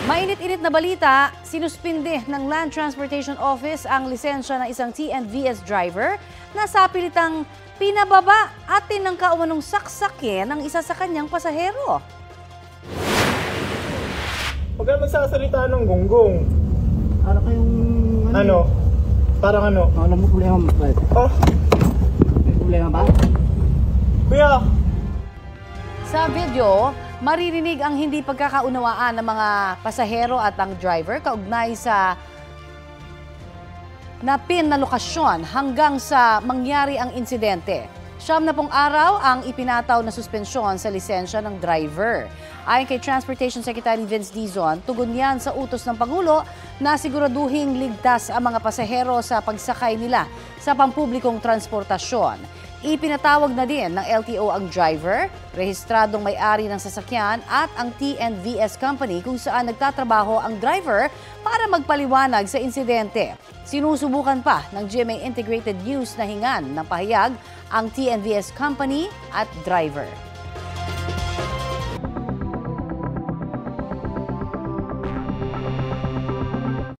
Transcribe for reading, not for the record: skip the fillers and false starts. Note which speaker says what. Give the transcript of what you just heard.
Speaker 1: Mainit-init na balita, sinuspinde ng Land Transportation Office ang lisensya ng isang TNVS driver na sa pilitang pinababa at tinangka umanong saksakin ng isa sa kanyang pasahero.
Speaker 2: Huwag ka magsasalita ng gonggong.
Speaker 3: Ano kayong...
Speaker 2: Ano? Parang ano?
Speaker 3: Alam mo problema ba?
Speaker 2: Oh,
Speaker 3: May problema ba?
Speaker 2: kuya!
Speaker 1: Sa video, maririnig ang hindi pagkakaunawaan ng mga pasahero at ang driver kaugnay sa napin na lokasyon hanggang sa mangyari ang insidente. 70 araw ang ipinataw na suspensyon sa lisensya ng driver. Ayon kay Transportation Secretary Vince Dizon, tugon yan sa utos ng Pangulo na siguraduhing ligtas ang mga pasahero sa pagsakay nila sa pampublikong transportasyon. Ipinatawag na din ng LTO ang driver, rehistradong may-ari ng sasakyan at ang TNVS company kung saan nagtatrabaho ang driver para magpaliwanag sa insidente. Sinusubukan pa ng GMA Integrated News na hingan ng pahayag ang TNVS company at driver.